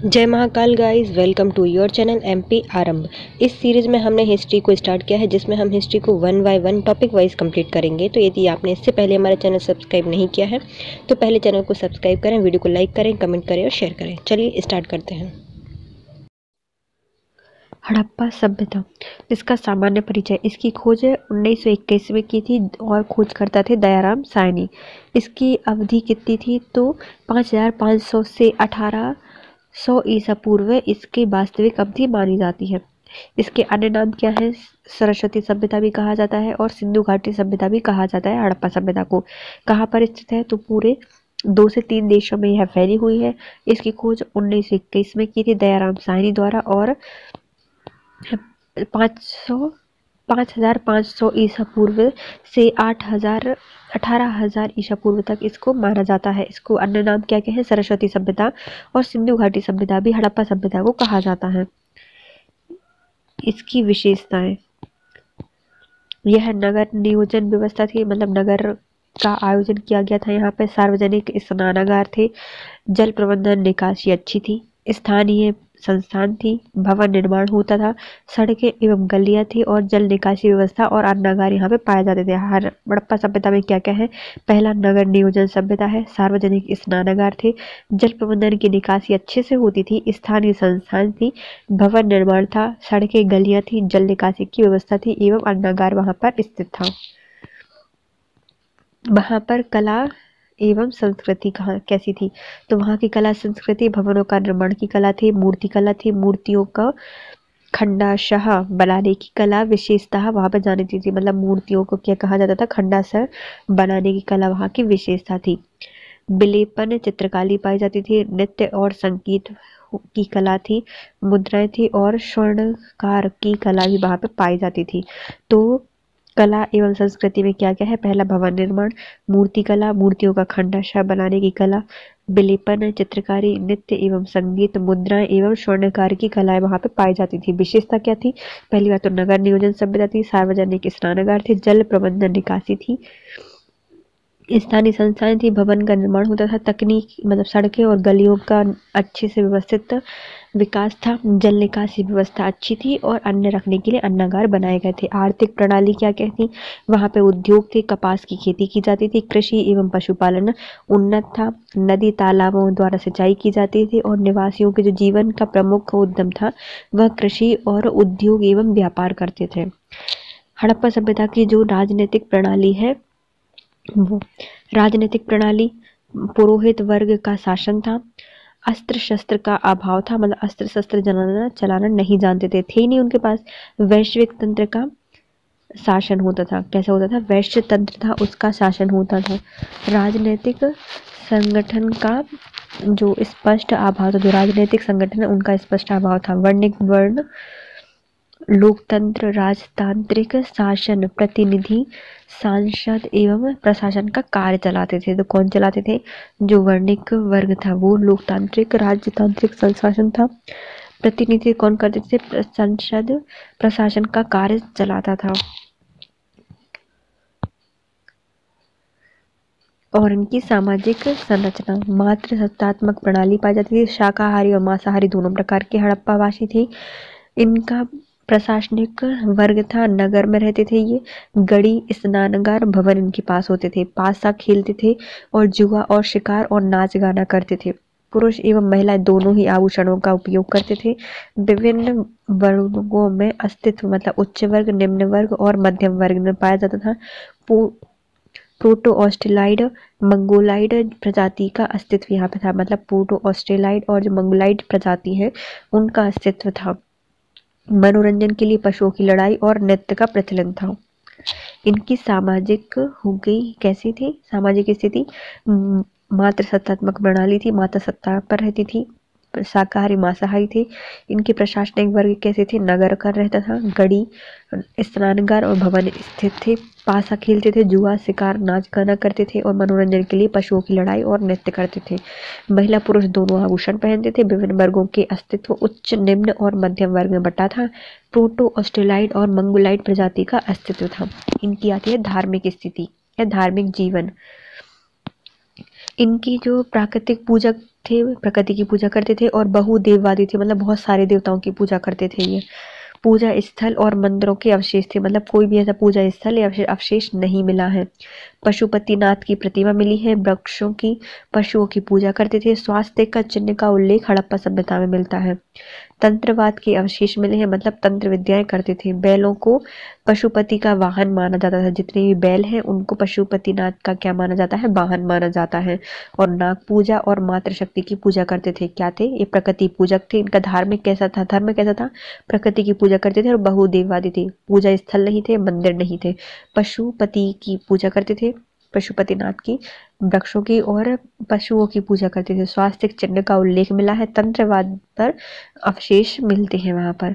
जय Mahakal guys, welcome to your channel MP Aarambh. इस series में हमने हिस्ट्री को स्टार्ट किया है, जिसमें हम हिस्ट्री को one by one topic wise complete करेंगे। तो यदि आपने इससे पहले हमारा चैनल सब्सक्राइब नहीं किया है तो पहले चैनल को सब्सक्राइब करें, वीडियो को लाइक करें, कमेंट करें और शेयर करें। चलिए स्टार्ट करते हैं। हड़प्पा सभ्यता, इसका सामान्य परिचय। इसकी खोज 1921 में की थी और खोजकर्ता थे दयाराम सायनी। इसकी अवधि कितनी थी तो 5500 से 1800 ईसा पूर्व इसकी वास्तविक अवधि मानी जाती है। इसके अन्य नाम क्या है? सरस्वती सभ्यता भी कहा जाता है और सिंधु घाटी सभ्यता भी कहा जाता है। हड़प्पा सभ्यता को कहाँ पर स्थित है तो पूरे 2 से 3 देशों में यह फैली हुई है। इसकी खोज 1921 में की थी दयाराम सायनी द्वारा और 5500 ईसा पूर्व से 18,000 ईसा पूर्व तक इसको माना जाता है। इसको अन्य नाम क्या क्या है? सरस्वती सभ्यता और सिंधु घाटी सभ्यता भी हड़प्पा सभ्यता को कहा जाता है। इसकी विशेषताएं, यह नगर नियोजन व्यवस्था थी, मतलब नगर का आयोजन किया गया था। यहाँ पे सार्वजनिक स्नानागार थे, जल प्रबंधन निकासी अच्छी थी, स्थानीय संस्थान थी, भवन निर्माण होता था, सड़कें एवं गलियां थी और जल निकासी व्यवस्था और अन्नागार यहाँ पे पाए जाते थे। हड़प्पा सभ्यता में क्या क्या है? पहला, नगर नियोजन सभ्यता है, सार्वजनिक स्नानागार थे, जल प्रबंधन की निकासी अच्छे से होती थी, स्थानीय संस्थान थी, भवन निर्माण था, सड़कें गलियां थी, जल निकासी की व्यवस्था थी एवं अन्नागार वहां पर स्थित था। वहां पर कला एवं संस्कृति कहाँ कैसी थी तो वहाँ की कला संस्कृति, भवनों का निर्माण की कला थी, मूर्ति कला थी, मूर्तियों का खंडाशह बनाने की कला विशेषतः वहां पर जानी थी। मतलब मूर्तियों को क्या कहा जाता था? खंडाशह बनाने की कला वहां की विशेषता थी। विलेपन चित्रकारी पाई जाती थी, नृत्य और संगीत की कला थी, मुद्राएं थी और स्वर्णकार की कला भी वहां पर पाई जाती थी। तो कला एवं संस्कृति में क्या क्या है? पहला, भवन निर्माण, मूर्ति कला, मूर्तियों का खंडाशह बनाने की कला, विलेपन चित्रकारी, नृत्य एवं संगीत, मुद्राएं एवं स्वर्णकार की कलाएं वहां पे पाई जाती थी। विशेषता क्या थी? पहली बात तो नगर नियोजन सभ्यता थी, सार्वजनिक स्नानागार थे, जल प्रबंधन निकासी थी, स्थानीय संस्थाएं थी, भवन का निर्माण होता था, तकनीक मतलब सड़कें और गलियों का अच्छे से व्यवस्थित विकास था, जल निकासी व्यवस्था अच्छी थी और अन्न रखने के लिए अन्नागार बनाए गए थे। आर्थिक प्रणाली क्या क्या थी? वहां पे उद्योग थे, कपास की खेती की जाती थी, कृषि एवं पशुपालन उन्नत था, नदी तालाबों द्वारा सिंचाई की जाती थी और निवासियों के जो जीवन का प्रमुख उद्यम था वह कृषि और उद्योग एवं व्यापार करते थे। हड़प्पा सभ्यता की जो राजनीतिक प्रणाली है वो राजनीतिक प्रणाली, पुरोहित वर्ग का शासन था, अस्त्र शस्त्र का अभाव था, मतलब अस्त्र शस्त्र चलाना नहीं जानते थे ही नहीं उनके पास। वैश्विक तंत्र का शासन होता था। कैसा होता था? वैश्य तंत्र था, उसका शासन होता था। राजनीतिक संगठन का जो स्पष्ट अभाव था, जो राजनीतिक संगठन है उनका स्पष्ट अभाव था। वर्णिक वर्ण लोकतंत्र, राजतांत्रिक शासन, प्रतिनिधि सांसद एवं प्रशासन का कार्य चलाते थे। तो कौन चलाते थे? जो वर्णिक वर्ग था वो लोकतांत्रिक राजतांत्रिक संशासन था। प्रतिनिधि कौन करते थे? संसद प्रशासन का कार्य चलाता था। और इनकी सामाजिक संरचना, मात्र सत्तात्मक प्रणाली पाई जाती थी, शाकाहारी और मांसाहारी दोनों प्रकार के हड़प्पावासी थे। इनका प्रशासनिक वर्ग था, नगर में रहते थे ये, गढ़ी स्नानगार भवन इनके पास होते थे, पासा खेलते थे और जुआ और शिकार और नाच गाना करते थे। पुरुष एवं महिलाएं दोनों ही आभूषणों का उपयोग करते थे। विभिन्न वर्गों में अस्तित्व, मतलब उच्च वर्ग, निम्न वर्ग और मध्यम वर्ग में पाया जाता था। प्रोटो ऑस्ट्रेलाइड मंगोलाइड प्रजाति का अस्तित्व यहाँ पे था, मतलब प्रोटो ऑस्ट्रेलाइड और जो मंगोलाइड प्रजाति है उनका अस्तित्व था। मनोरंजन के लिए पशुओं की लड़ाई और नृत्य का प्रचलन था। इनकी सामाजिक हो गई कैसी थी सामाजिक स्थिति? मात्र सत्तात्मक प्रणाली थी, माता सत्ता पर रहती थी, शाकाहारी मांसाहारी थे। इनके प्रशासनिक वर्ग कैसे थे? नगर का रहता था, गढ़ी स्नानगार और भवन स्थित थे, पासा खेलते थे, जुआ शिकार नाच गाना करते थे और मनोरंजन के लिए पशुओं की लड़ाई और नृत्य करते थे। महिला पुरुष दोनों आभूषण पहनते थे। विभिन्न वर्गों के अस्तित्व उच्च, निम्न और मध्यम वर्ग में बटा था। प्रोटो ऑस्ट्रेलाइड और मंगोलाइड प्रजाति का अस्तित्व था। इनकी आती है धार्मिक स्थिति या धार्मिक जीवन। इनकी जो प्राकृतिक पूजक थे, प्रकृति की पूजा करते थे, और बहुदेववादी थे, मतलब बहुत सारे देवताओं की पूजा करते थे ये। पूजा स्थल और मंदिरों के अवशेष थे, मतलब कोई भी ऐसा पूजा स्थल या अवशेष नहीं मिला है। पशुपतिनाथ की प्रतिमा मिली है। वृक्षों की, पशुओं की पूजा करते थे। स्वास्थ्य का चिन्ह का उल्लेख हड़प्पा सभ्यता में मिलता है। तंत्रवाद के अवशेष मिले हैं, मतलब तंत्र विद्याएं करते थे। बैलों को पशुपति का वाहन माना जाता था, जितने भी बैल हैं उनको पशुपतिनाथ का क्या माना जाता है, वाहन माना जाता है। और नाग पूजा और मातृशक्ति की पूजा करते थे। क्या थे ये, प्रकृति पूजक थे। इनका धार्मिक कैसा था, धर्म कैसा था, प्रकृति की पूजा करते थे और बहुदेववादी थे। पूजा स्थल नहीं थे, मंदिर नहीं थे। पशुपति की पूजा करते थे, पशुपतिनाथ की, वृक्षों की और पशुओं की पूजा करते थे। स्वास्थ्य चिन्ह का उल्लेख मिला है। तंत्रवाद पर अवशेष मिलते हैं वहां पर।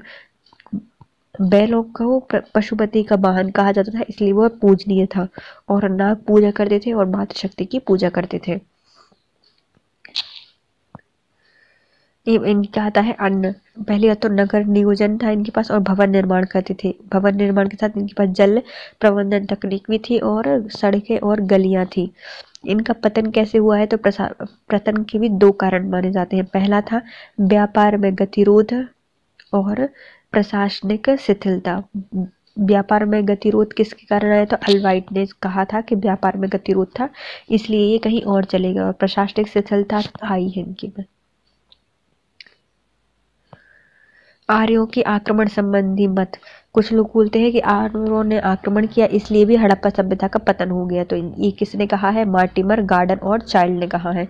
बैलों को पशुपति का वाहन कहा जाता था, इसलिए वह पूजनीय था। और नाग पूजा करते थे और मातृशक्ति की पूजा करते थे। इनका आता है अन्न। पहले तो नगर नियोजन था इनके पास, और भवन निर्माण करते थे। भवन निर्माण के साथ इनके पास जल प्रबंधन तकनीक भी थी, और सड़कें और गलियां थी। इनका पतन कैसे हुआ है, तो पतन के भी दो कारण माने जाते हैं। पहला था व्यापार में गतिरोध और प्रशासनिक शिथिलता। व्यापार में गतिरोध किसके कारण आया, तो अल्वाइट ने कहा था कि व्यापार में गतिरोध था, इसलिए ये कहीं और चलेगा। और प्रशासनिक शिथिलता आई है इनकी में। आर्यों की आक्रमण संबंधी मत। कुछ लोग बोलते हैं कि आर्यों ने आक्रमण किया, इसलिए भी हड़प्पा सभ्यता का पतन हो गया। तो ये किसने कहा है, मार्टिमर, गार्डन और चाइल्ड ने कहा है।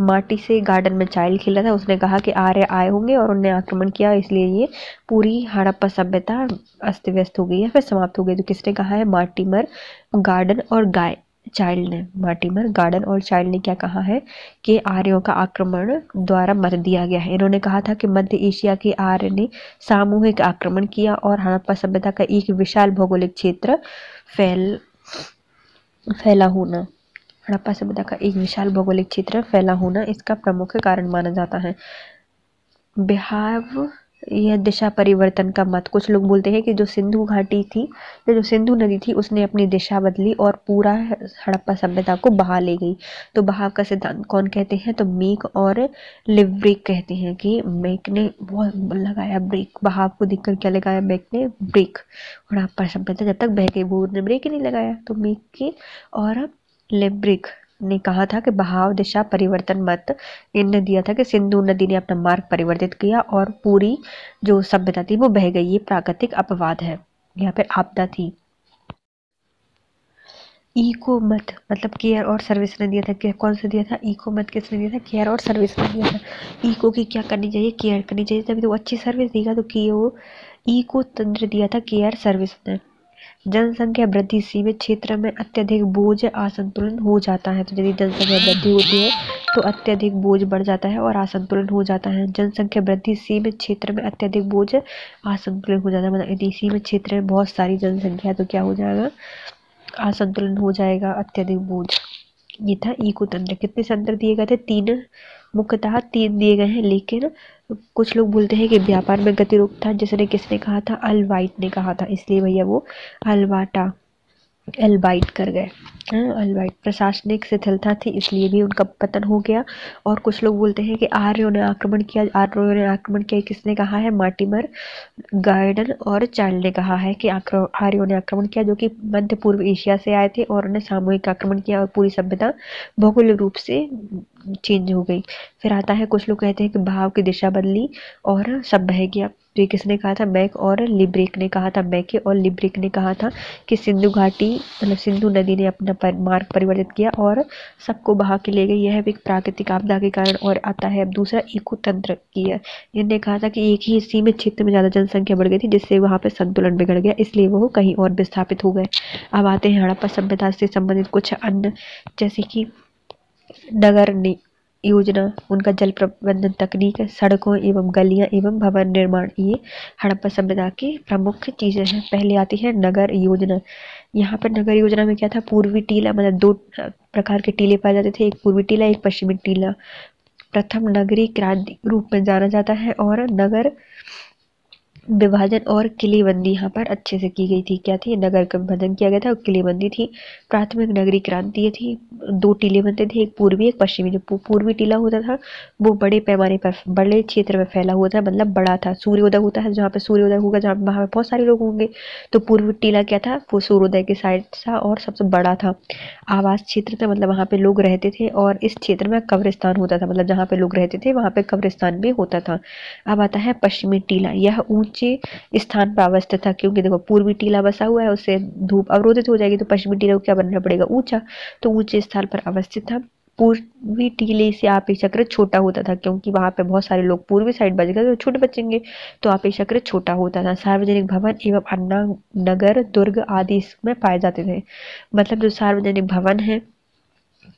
मार्टी से गार्डन में चाइल्ड खेला था, उसने कहा कि आर्य आए होंगे और उन्होंने आक्रमण किया, इसलिए ये पूरी हड़प्पा सभ्यता अस्त व्यस्त हो गई है, फिर समाप्त हो गई। तो किसने कहा है, मार्टिमर, गार्डन और गाय चाइल्ड ने। मार्टिमर, गार्डन और चाइल्ड ने क्या कहा है कि आर्यों का आक्रमण द्वारा मत दिया गया है। इन्होंने कहा था कि मध्य एशिया के आर्य ने सामूहिक आक्रमण किया और हड़प्पा सभ्यता का एक विशाल भौगोलिक क्षेत्र फैला होना, हड़प्पा सभ्यता का एक विशाल भौगोलिक क्षेत्र फैला होना इसका प्रमुख कारण माना जाता है। बिहाव, यह दिशा परिवर्तन का मत। कुछ लोग बोलते हैं कि जो सिंधु घाटी थी, जो सिंधु नदी थी, उसने अपनी दिशा बदली और पूरा हड़प्पा सभ्यता को बहा ले गई। तो बहाव का सिद्धांत कौन कहते हैं, तो मेक और लिवब्रेक कहते हैं कि मेक ने बहुत लगाया ब्रेक, बहाव को देखकर क्या लगाया, मेक ने ब्रेक। हड़प्पा सभ्यता जब तक बह गई, वो ने ब्रेक ही नहीं लगाया। तो मेक के और लिवब्रेक ने कहा था कि बहाव दिशा परिवर्तन मत इनने दिया था कि सिंधु नदी ने अपना मार्ग परिवर्तित किया और पूरी जो सभ्यता थी वो बह गई। ये प्राकृतिक अपवाद है, यहाँ पे आपदा थी। इको मत, मतलब केयर और सर्विस ने दिया था। केयर कौन सा दिया था, इको मत किसने दिया था, केयर और सर्विस ने दिया था। इको की क्या करनी चाहिए, केयर करनी चाहिए, तभी तो अच्छी सर्विस देगा। तो इको तंत्र दिया था केयर सर्विस ने। जनसंख्या वृद्धि सीमित क्षेत्र में अत्यधिक बोझ असंतुलन हो जाता है। तो यदि जनसंख्या वृद्धि होती है तो अत्यधिक बोझ बढ़ जाता है और असंतुलन हो जाता है। जनसंख्या वृद्धि सीमित क्षेत्र में अत्यधिक बोझ असंतुलन हो जाता है, मतलब यदि सीमित क्षेत्र में बहुत सारी जनसंख्या तो क्या हो जाएगा, असंतुलन हो जाएगा, अत्यधिक बोझ। ये था इको तंत्र। कितने तंत्र दिए गए थे, तीन, मुख्यतः तीन दिए गए हैं, लेकिन कुछ लोग बोलते हैं कि व्यापार में गतिरोध था, जिसने किसने कहा था, अल्वाइट ने कहा था, इसलिए भैया वो अल्वाटा अल्बाइट कर गए। अल्बाइट। प्रशासनिक शिथिलता थी, इसलिए भी उनका पतन हो गया। और कुछ लोग बोलते हैं कि आर्यों ने आक्रमण किया। आर्यों ने आक्रमण किया किसने कहा है, मार्टिमर, गार्डन और चाइल्ड ने कहा है कि आर्यों ने आक्रमण किया, जो कि मध्य पूर्व एशिया से आए थे और उन्हें सामूहिक आक्रमण किया और पूरी सभ्यता भौगोलिक रूप से चेंज हो गई। फिर आता है, कुछ लोग कहते हैं कि बहाव की दिशा बदली और सब बह गया। तो ये किसने कहा था, मैक और लिब्रेक ने कहा था। मैके और लिब्रेक ने कहा था कि सिंधु घाटी, मतलब सिंधु नदी ने अपना मार्ग परिवर्तित किया और सबको बहा के ले गई। यह भी एक प्राकृतिक आपदा के कारण। और आता है अब दूसरा, इको तंत्र की है। इन्होंने कहा था कि एक ही सीमित क्षेत्र में ज्यादा जनसंख्या बढ़ गई थी, जिससे वहां पे संतुलन बिगड़ गया, इसलिए वो कहीं और विस्थापित हो गए। अब आते हैं हड़प्पा सभ्यता से संबंधित कुछ अन्य, जैसे कि नगर योजना, उनका जल प्रबंधन तकनीक, सड़कों एवं गलियां एवं भवन निर्माण, ये हड़प्पा सभ्यता की प्रमुख चीजें हैं। पहले आती है नगर योजना। यहाँ पर नगर योजना में क्या था, पूर्वी टीला, मतलब दो प्रकार के टीले पाए जाते थे, एक पूर्वी टीला, एक पश्चिमी टीला। प्रथम नगरी क्रांति रूप में जाना जाता है और नगर विभाजन और किलेबंदी यहाँ पर अच्छे से की गई थी। क्या थी? नगर का विभाजन किया गया था और किलेबंदी थी। प्राथमिक नगरीय क्रांति ये थी। 2 टीले बनते थे, एक पूर्वी एक पश्चिमी। जो पूर्वी टीला होता था वो बड़े पैमाने पर बड़े क्षेत्र में फैला हुआ था, मतलब बड़ा था। सूर्योदय होता है जहाँ पे सूर्योदय होगा, जहाँ पे वहाँ पे बहुत सारे लोग होंगे। तो पूर्वी टीला क्या था? वो सूर्योदय के साइड था और सबसे बड़ा था। आवास क्षेत्र था, मतलब वहाँ पे लोग रहते थे। और इस क्षेत्र में कब्रिस्तान होता था, मतलब जहाँ पे लोग रहते थे वहाँ पे कब्रिस्तान भी होता था। अब आता है पश्चिमी टीला। यह ऊंचे स्थान पर अवस्थित था, क्योंकि देखो पूर्वी टीला बसा हुआ है, उससे धूप अवरोधित हो जाएगी, तो पश्चिमी टीला को क्या बनना पड़ेगा? ऊंचा। तो ऊंचे स्थान पर अवस्थित था। पूर्वी टीले से अपेक्षाकृत छोटा होता था, क्योंकि वहां पे बहुत सारे लोग पूर्वी साइड बच गए तो छोटे बचेंगे, तो अपेक्षाकृत छोटा होता था। सार्वजनिक भवन एवं अन्ना नगर दुर्ग आदि इसमें पाए जाते थे। मतलब जो सार्वजनिक भवन है,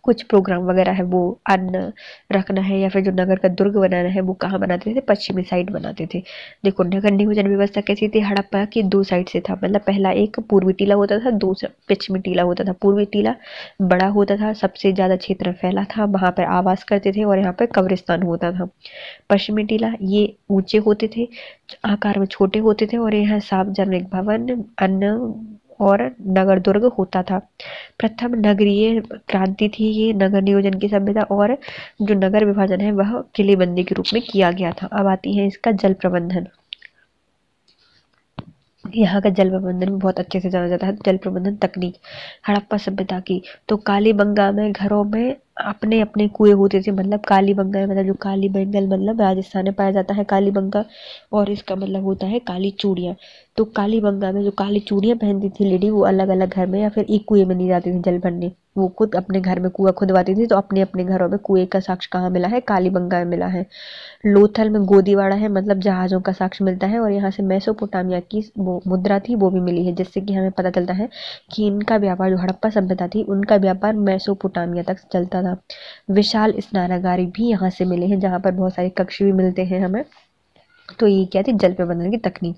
कुछ प्रोग्राम वगैरह है, वो अन्न रखना है या फिर जो नगर का दुर्ग बनाना है, वो कहाँ बनाते थे? पश्चिमी साइड बनाते थे। देखो नगर नियोजन व्यवस्था कैसी थी? हड़प्पा की 2 साइड से था, मतलब पहला एक पूर्वी टीला होता था, दूसरा पश्चिमी टीला होता था। पूर्वी टीला बड़ा होता था, सबसे ज्यादा क्षेत्र में फैला था, वहां पर आवास करते थे और यहाँ पे कब्रिस्तान होता था। पश्चिमी टीला ये ऊंचे होते थे, आकार में छोटे होते थे और यहाँ सार्वजनिक भवन, अन्न और नगर दुर्ग होता था। प्रथम नगरीय क्रांति थी ये नगर नियोजन की सभ्यता, और जो नगर विभाजन है वह किलेबंदी के रूप में किया गया था। अब आती है इसका जल प्रबंधन। यहाँ का जल प्रबंधन भी बहुत अच्छे से जाना जाता है। जल प्रबंधन तकनीक हड़प्पा सभ्यता की, तो कालीबंगा में घरों में अपने अपने कुएं होते थे। मतलब कालीबंगा मतलब जो काली बंगल मतलब राजस्थान में पाया जाता है कालीबंगा, और इसका मतलब होता है काली चूड़ियाँ। तो कालीबंगा में जो काली चूड़ियाँ पहनती थी लेडी, वो अलग अलग घर में या फिर एक कुएं में नहीं जाती थी जल भरने, वो खुद अपने घर में कुआं खुदवाती थी। तो अपने अपने घरों में कुएं का साक्ष्य कहाँ मिला है? कालीबंगा में मिला है। लोथल में गोदीवाड़ा है, मतलब जहाजों का साक्ष्य मिलता है, और यहाँ से मेसोपोटामिया की वो मुद्रा थी वो भी मिली है, जिससे कि हमें पता चलता है कि इनका व्यापार, जो हड़प्पा सभ्यता थी उनका व्यापार मेसोपोटामिया तक चलता था। विशाल स्नानागार भी यहाँ से मिले हैं, जहाँ पर बहुत सारे कक्ष भी मिलते हैं हमें। तो ये क्या थी? जल प्रबंधन की तकनीक।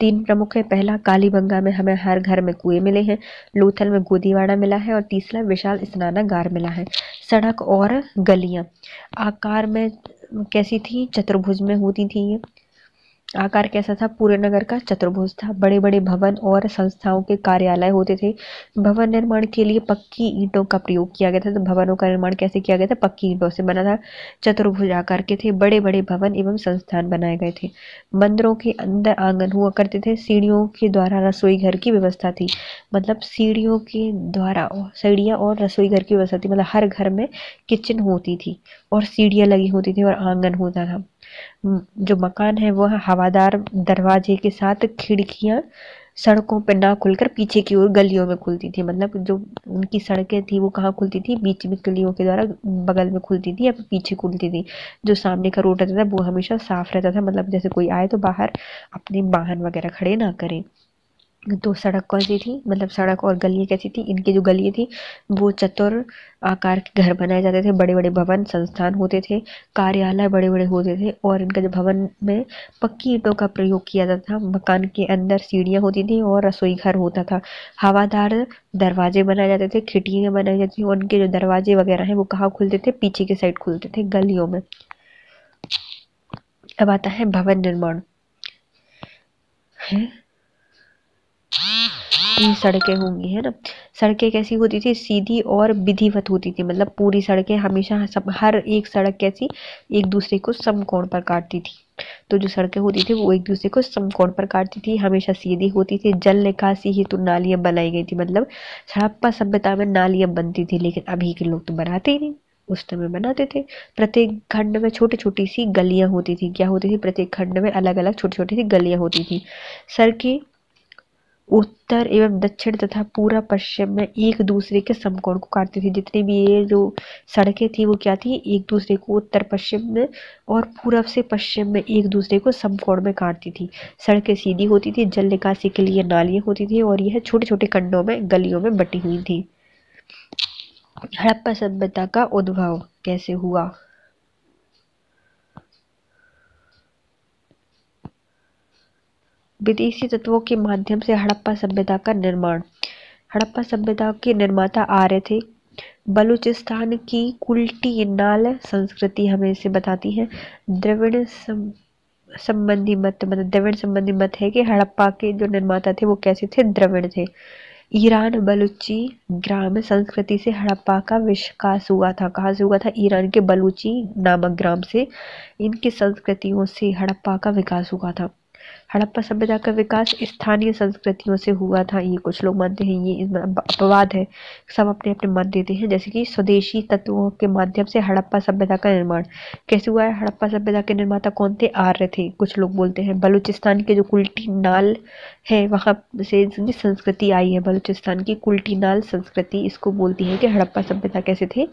3 प्रमुख है। पहला, कालीबंगा में हमें हर घर में कुएं मिले हैं। लोथल में गोदीवाड़ा मिला है। और तीसरा, विशाल स्नानागार मिला है। सड़क और गलियां आकार में कैसी थी? चतुर्भुज में होती थी ये। आकार कैसा था? पूरे नगर का चतुर्भुज था। बड़े बड़े भवन और संस्थाओं के कार्यालय होते थे। भवन निर्माण के लिए पक्की ईंटों का प्रयोग किया गया था। तो भवनों का निर्माण कैसे किया गया था? पक्की ईंटों से बना था। चतुर्भुज आकार के थे। बड़े बड़े भवन एवं संस्थान बनाए गए थे। मंदिरों के अंदर आंगन हुआ करते थे। सीढ़ियों के द्वारा रसोई घर की व्यवस्था थी। मतलब सीढ़ियों के द्वारा सीढ़ियाँ और रसोई घर की व्यवस्था थी, मतलब हर घर में किचन होती थी और सीढ़ियाँ लगी होती थी और आंगन होता था। जो मकान है वह हवादार दरवाजे के साथ खिड़कियां सड़कों पर ना खुलकर पीछे की ओर गलियों में खुलती थी। मतलब जो उनकी सड़कें थी वो कहाँ खुलती थी? बीच में गलियों के द्वारा बगल में खुलती थी या पीछे खुलती थी। जो सामने का रोड रहता था वो हमेशा साफ रहता था, मतलब जैसे कोई आए तो बाहर अपने वाहन वगैरह खड़े ना करें। तो सड़क कौन सी थी? मतलब सड़क और गलियां कैसी थी? इनकी जो गलियां थी वो चतुर आकार के घर बनाए जाते थे। बड़े बड़े भवन संस्थान होते थे। कार्यालय बड़े बड़े होते थे। और इनका जो भवन में पक्की ईंटों का प्रयोग किया जाता था। मकान के अंदर सीढ़ियां होती थी और रसोई घर होता था। हवादार दरवाजे बनाए जाते थे, खिड़कियां बनाई जाती थी। और उनके जो दरवाजे वगैरह है वो कहाँ खुलते थे? पीछे के साइड खुलते थे, गलियों में। अब आता है भवन निर्माण है। ये सड़कें होंगी है ना। सड़कें कैसी होती थी? सीधी और विधिवत होती थी। मतलब पूरी सड़कें हमेशा सब हर एक सड़क कैसी? एक दूसरे को समकोण पर काटती थी। तो जो सड़कें होती थी वो एक दूसरे को समकोण पर काटती थी, हमेशा सीधी होती थी। जल निकासी हेतु नालियां बनाई गई थी। मतलब हड़प्पा सभ्यता में नालियां बनती थी, लेकिन अभी के लोग तो बनाते ही नहीं, उस समय बनाते थे। प्रत्येक खंड में छोटी छोटी सी गलियां होती थी। क्या होती थी? प्रत्येक खंड में अलग अलग छोटी छोटी सी गलियां होती थी। सड़कें उत्तर एवं दक्षिण तथा पूरा पश्चिम में एक दूसरे के समकोण को काटती थी। जितनी भी ये जो सड़कें थी वो क्या थी? एक दूसरे को उत्तर पश्चिम में और पूरब से पश्चिम में एक दूसरे को समकोण में काटती थी। सड़कें सीधी होती थी। जल निकासी के लिए नालियां होती थी और यह छोटे छोटे खंडों में गलियों में बटी हुई थी। हड़प्पा सभ्यता का उद्भव कैसे हुआ? विदेशी तत्वों के माध्यम से हड़प्पा सभ्यता का निर्माण। हड़प्पा सभ्यता के निर्माता आर्य थे। बलूचिस्तान की कुल्टी नाल संस्कृति हमें इसे बताती है। द्रविड़ संबंधी मत, मतलब द्रविड़ संबंधी मत है कि हड़प्पा के जो निर्माता थे वो कैसे थे, द्रविड़ थे। ईरान बलूची ग्राम संस्कृति से हड़प्पा का विकास हुआ था। कहाँ से हुआ था? ईरान के बलूची नामक ग्राम से इनकी संस्कृतियों से हड़प्पा का विकास हुआ था। हड़प्पा सभ्यता का विकास स्थानीय संस्कृतियों से हुआ था, ये कुछ लोग मानते हैं, ये इसमें अपवाद है, सब अपने अपने मत देते हैं। जैसे कि स्वदेशी तत्वों के माध्यम से हड़प्पा सभ्यता का निर्माण कैसे हुआ है? हड़प्पा सभ्यता के निर्माता कौन थे? आर्य थे, कुछ लोग बोलते हैं। बलूचिस्तान के जो कुल्टी नाल है वहां से संस्कृति आई है, बलूचिस्तान की कुल्टी नाल संस्कृति इसको बोलती है कि हड़प्पा सभ्यता कैसे थे,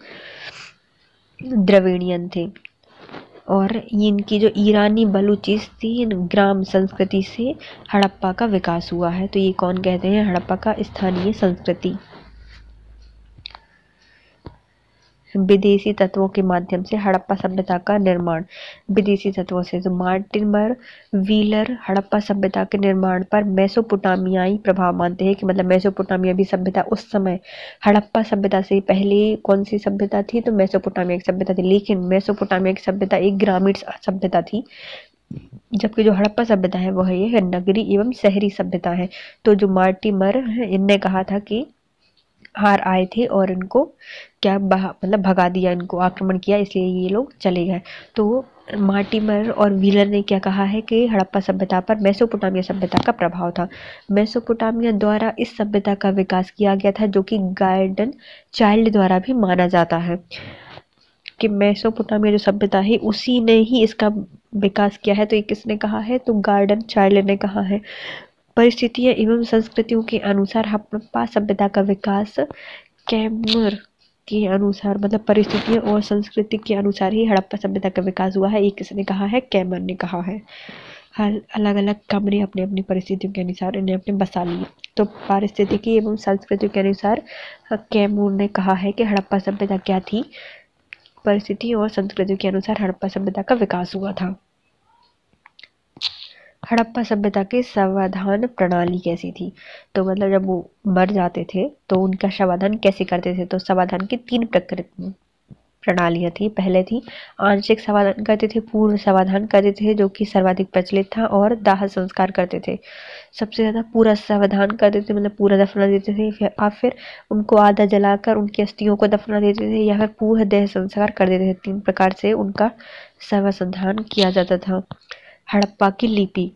द्रविड़ियन थे। और इनकी जो ईरानी बलूचिस्तान ग्राम संस्कृति से हड़प्पा का विकास हुआ है। तो ये कौन कहते हैं? हड़प्पा का स्थानीय संस्कृति। विदेशी तत्वों के माध्यम से हड़प्पा सभ्यता का निर्माण, विदेशी तत्वों से। तो मार्टिमर व्हीलर हड़प्पा सभ्यता के निर्माण पर मेसोपोटामियाई प्रभाव मानते हैं कि मतलब मेसोपोटामिया भी सभ्यता उस समय हड़प्पा सभ्यता से पहले कौन सी सभ्यता थी? तो मेसोपोटामिया की सभ्यता थी। लेकिन मेसोपोटामिया की सभ्यता एक ग्रामीण सभ्यता थी, जबकि जो हड़प्पा सभ्यता है वह ये है नगरी एवं शहरी सभ्यता है। तो जो मार्टिमर इनने कहा था कि हार आए थे और इनको क्या मतलब भगा दिया, इनको आक्रमण किया, इसलिए ये लोग चले गए। तो मार्टिमर और व्हीलर ने क्या कहा है कि हड़प्पा सभ्यता पर मेसोपोटामिया सभ्यता का प्रभाव था। मेसोपोटामिया द्वारा इस सभ्यता का विकास किया गया था, जो कि गार्डन चाइल्ड द्वारा भी माना जाता है कि मेसोपोटामिया जो सभ्यता है उसी ने ही इसका विकास किया है। तो ये किसने कहा है? तो गार्डन चाइल्ड ने कहा है। परिस्थितियां एवं संस्कृतियों के अनुसार हड़प्पा सभ्यता का विकास कैमर के अनुसार, मतलब परिस्थितियों और संस्कृति के अनुसार ही हड़प्पा सभ्यता का विकास हुआ है। ये किसने कहा है? कैमर ने कहा है। हर अलग अलग काम ने अपने अपनी परिस्थितियों के अनुसार इन्हें अपने बसा लिए। तो पारिस्थितिकी एवं संस्कृति के अनुसार कैमूर ने कहा है कि हड़प्पा सभ्यता क्या थी, परिस्थिति और संस्कृति के अनुसार हड़प्पा सभ्यता का विकास हुआ था। हड़प्पा सभ्यता की शवाधान प्रणाली कैसी थी? तो मतलब जब वो मर जाते थे तो उनका शवाधान कैसे करते थे? तो शवाधान की 3 प्रणालियां थी। पहले थी आंशिक शवाधान करते थे, पूर्ण शवाधान करते थे जो कि सर्वाधिक प्रचलित था, और दाह संस्कार करते थे। सबसे ज्यादा पूरा शवाधान करते थे, मतलब पूरा दफना देते थे, फिर उनको आधा जलाकर उनकी अस्थियों को दफना देते थे, या फिर पूर्ण देह संस्कार कर देते थे। 3 प्रकार से उनका शवाधान किया जाता था। हड़प्पा की लिपि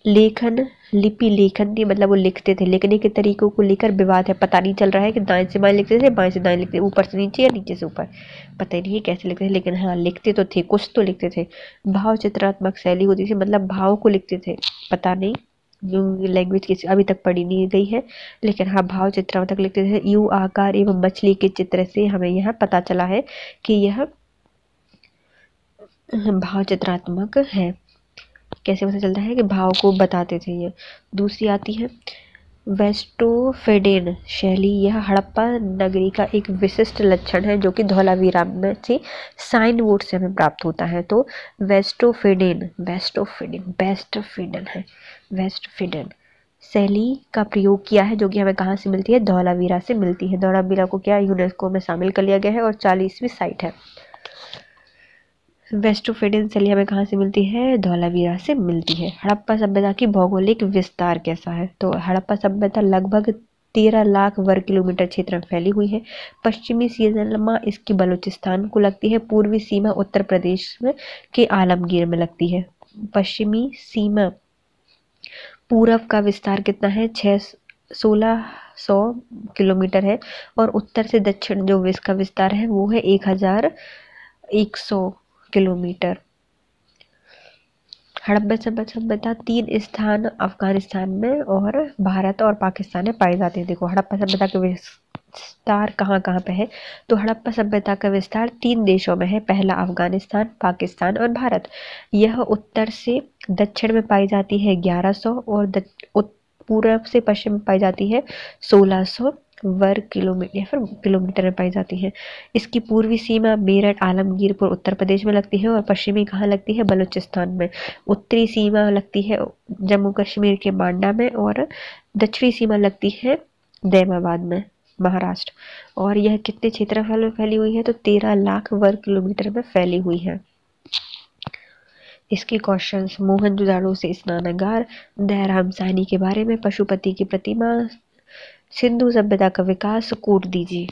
लेखन, लिपि लेखन थी, मतलब वो लिखते थे। लिखने के तरीकों को लेकर विवाद है, पता नहीं चल रहा है कि दाएं से बाएं लिखते थे, बाएं से दाएं लिखते थे, ऊपर से नीचे या नीचे से ऊपर, पता ही नहीं है कैसे लिखते थे, लेकिन हाँ लिखते तो थे, कुछ तो लिखते थे। भाव चित्रात्मक शैली होती थी, मतलब भाव को लिखते थे, पता नहीं लैंग्वेज की अभी तक पढ़ी नहीं गई है, लेकिन हाँ भाव चित्रात्मक लिखते थे। यू आकार एवं मछली के चित्र से हमें यह पता चला है कि यह भाव चित्रात्मक है। कैसे पता चलता है कि भाव को बताते थे ये। दूसरी आती है वेस्टोफेडेन शैली। यह हड़प्पा नगरी का एक विशिष्ट लक्षण है जो कि धौलावीरा में से साइन वोट से हमें प्राप्त होता है। तो वेस्टोफेडेन है, वेस्टफेडेन शैली का प्रयोग किया है, जो कि हमें कहाँ से मिलती है? धौलावीरा से मिलती है। धौलावीरा को क्या यूनेस्को में शामिल कर लिया गया है और 40वीं साइट है। वेस्टोफेडिन शैली हमें कहाँ से मिलती है? धौलावीरा से मिलती है। हड़प्पा सभ्यता की भौगोलिक विस्तार कैसा है? तो हड़प्पा सभ्यता लगभग 13 लाख वर्ग किलोमीटर क्षेत्र में फैली हुई है। पश्चिमी सीमा इसकी बलूचिस्तान को लगती है, पूर्वी सीमा उत्तर प्रदेश में के आलमगीर में लगती है। पश्चिमी सीमा पूरब का विस्तार कितना है? 1600 किलोमीटर है, और उत्तर से दक्षिण जो इसका विस्तार है वो है 1100 किलोमीटर। हड़प्पा सभ्यता 3 स्थान अफगानिस्तान में और भारत और पाकिस्तान में पाए जाते हैं। देखो हड़प्पा सभ्यता का विस्तार कहाँ कहाँ पे है? तो हड़प्पा सभ्यता का विस्तार 3 देशों में है, पहला अफगानिस्तान, पाकिस्तान और भारत। यह उत्तर से दक्षिण में पाई जाती है 1100, और पूर्व से पश्चिम में पाई जाती है 1600 वर्ग किलोमीटर या फिर किलोमीटर में पाई जाती है। इसकी पूर्वी सीमा मेरठ आलमगीरपुर उत्तर प्रदेश में लगती है, और पश्चिमी कहाँ लगती है? बलूचिस्तान में। उत्तरी सीमा लगती है जम्मू कश्मीर के बांडा में, और दक्षिणी सीमा लगती है दैमाबाद में, महाराष्ट्र। और यह कितने क्षेत्रफल में फैली हुई है? तो 13 लाख वर्ग किलोमीटर में फैली हुई है। इसके क्वेश्चंस मोहनजोदाड़ो से स्नानागार, दयाराम साहनी के बारे में, पशुपति की प्रतिमा, सिंधु सभ्यता का विकास, कोट दीजिए।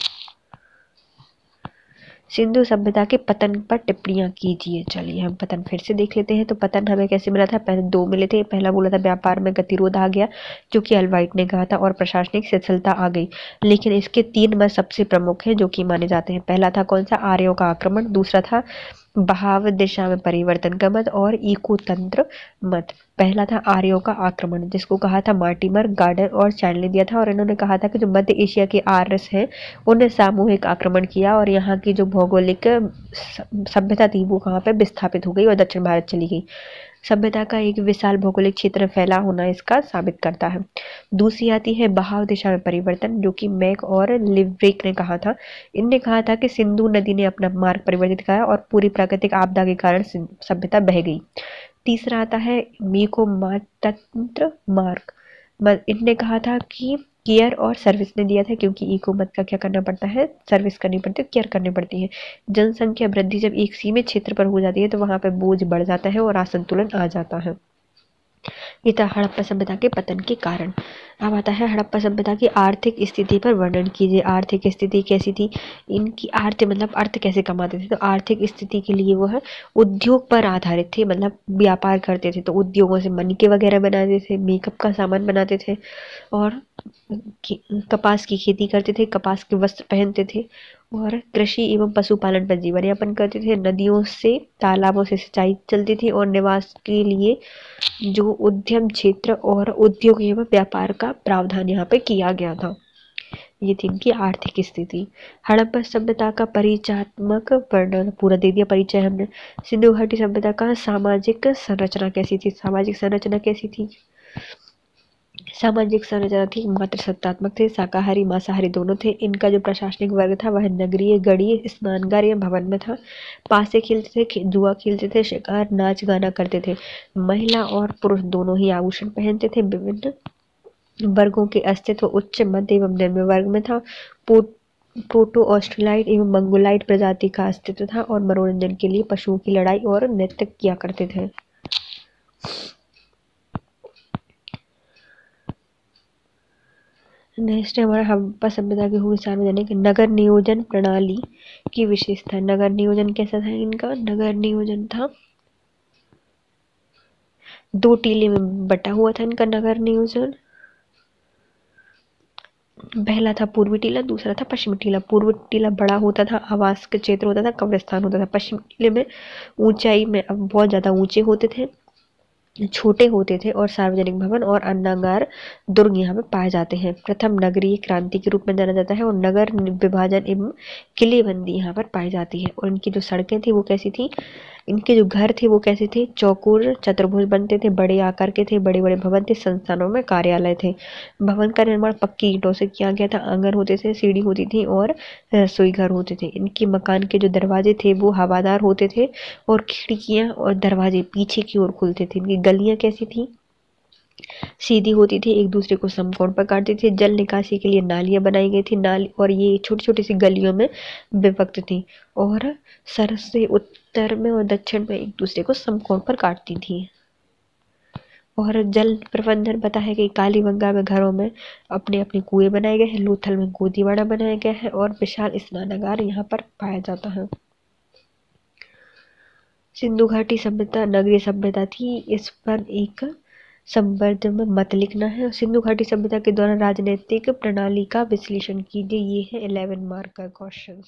सिंधु सभ्यता के पतन पर टिप्पणियां कीजिए। चलिए हम पतन फिर से देख लेते हैं। तो पतन हमें कैसे मिला था? पहले दो मिले थे। पहला बोला था व्यापार में गतिरोध आ गया, जो कि अल्वाइट ने कहा था, और प्रशासनिक शिथिलता आ गई। लेकिन इसके तीन मत सबसे प्रमुख हैं जो कि माने जाते हैं। पहला था कौन सा? आर्यों का आक्रमण। दूसरा था बहाव दिशा में परिवर्तन का मत, और इको तंत्र मत। पहला था आर्यों का आक्रमण, जिसको कहा था मार्टिमर, गार्डन और चार्ल ने दिया था। और इन्होंने कहा था कि जो मध्य एशिया के आर्यस हैं उन्हें सामूहिक आक्रमण किया, और यहाँ की जो भौगोलिक सभ्यता थी वो कहाँ पे विस्थापित हो गई और दक्षिण भारत चली गई। सभ्यता का एक विशाल भौगोलिक क्षेत्र फैला होना इसका साबित करता है। दूसरी आती है बहाव दिशा में परिवर्तन, जो कि मैक और लिवरेक ने कहा था। इनने कहा था कि सिंधु नदी ने अपना मार्ग परिवर्तित किया और पूरी प्राकृतिक आपदा के कारण सभ्यता बह गई। तीसरा आता है मीको तंत्र मार्ग। इनने कहा था कि केयर और सर्विस ने दिया था, क्योंकि इको मत का क्या करना पड़ता है? सर्विस करनी पड़ती है, केयर करनी पड़ती है। जनसंख्या वृद्धि जब एक सीमित क्षेत्र पर हो जाती है तो वहां पर बोझ बढ़ जाता है और असंतुलन आ जाता है। ये था हड़प्पा सभ्यता के पतन के कारण। अब आता है हड़प्पा सभ्यता की आर्थिक स्थिति पर वर्णन कीजिए। आर्थिक स्थिति कैसी थी इनकी? आर्थिक मतलब अर्थ कैसे कमाते थे? तो आर्थिक स्थिति के लिए वह उद्योग पर आधारित थे, मतलब व्यापार करते थे। तो उद्योगों से मणिके वगैरह बनाते थे, मेकअप का सामान बनाते थे, और कपास की खेती करते थे, कपास के वस्त्र पहनते थे, और कृषि एवं पशुपालन पर जीवन यापन करते थे। नदियों से तालाबों से सिंचाई चलती थी, और निवास के लिए जो उद्यम क्षेत्र और उद्योग एवं व्यापार का प्रावधान यहाँ पे किया गया था। ये थी इनकी आर्थिक स्थिति। हड़प्पा सभ्यता का परिचयात्मक वर्णन पूरा दे दिया परिचय हमने। सिंधु घाटी सभ्यता का सामाजिक संरचना कैसी थी? सामाजिक संरचना कैसी थी? सामाजिक संरचना थी मात्र सत्तात्मक थे, शाकाहारी मांसाहारी दोनों थे। इनका जो प्रशासनिक वर्ग था वह नगरीय, गढ़ीय, स्नानगार या भवन में था। पासे खेलते थे, जुआ खेलते थे, शिकार, नाच गाना करते थे। महिला और पुरुष दोनों ही आभूषण पहनते थे। विभिन्न वर्गों के अस्तित्व उच्च, मध्य एवं निम्न वर्ग में था। प्रोटो ऑस्ट्रेलाइट एवं मंगोलाइट प्रजाति का अस्तित्व था, और मनोरंजन के लिए पशुओं की लड़ाई और नृत्य किया करते थे। नेक्स्ट हमारा हड़प्पा सभ्यता की हुई सार्वजनिक नगर नियोजन प्रणाली की विशेषता। नगर नियोजन कैसा था इनका? नगर नियोजन था दो टीले में बटा हुआ था इनका नगर नियोजन। पहला था पूर्वी टीला, दूसरा था पश्चिमी टीला। पूर्वी टीला बड़ा होता था, आवास का क्षेत्र होता था, कब्रिस्तान होता था। पश्चिमी टीले में ऊंचाई में अब बहुत ज्यादा ऊंचे होते थे, छोटे होते थे, और सार्वजनिक भवन और अन्नागार दुर्ग यहाँ पे पाए जाते हैं। प्रथम नगरीय क्रांति के रूप में जाना जाता है, और नगर विभाजन एवं किलेबंदी यहाँ पर पाई जाती है। और इनकी जो सड़कें थी वो कैसी थी? इनके जो घर थे वो कैसे थे? चौकोर चतुर्भुज बनते थे, बड़े आकार के थे, बड़े बड़े भवन थे, संस्थानों में कार्यालय थे। भवन का निर्माण पक्की ईंटों से किया गया था। आंगन होते थे, सीढ़ी होती थी, और रसोई घर होते थे। इनके मकान के जो दरवाजे थे वो हवादार होते थे, और खिड़कियां और दरवाजे पीछे की ओर खुलते थे। इनकी गलियां कैसी थी? सीधी होती थी, एक दूसरे को समकोण पर काटती थी। जल निकासी के लिए नालियां बनाई गई थी, नाली, और ये छोटी छोटी सी गलियों में विभक्त थी, और सर से उत्तर में और दक्षिण में एक दूसरे को समकोण पर काटती थी। और जल प्रबंधन पता है कि कालीबंगा में घरों में अपने अपने कुएं बनाए गए हैं, लोथल में गोदीवाड़ा बनाया गया है, और विशाल स्नानागार यहाँ पर पाया जाता है। सिंधु घाटी सभ्यता नगरीय सभ्यता थी, इस पर एक संबंध में मत लिखना है। सिंधु घाटी सभ्यता के दौरान राजनीतिक प्रणाली का विश्लेषण कीजिए। ये है 11 मार्क का क्वेश्चन।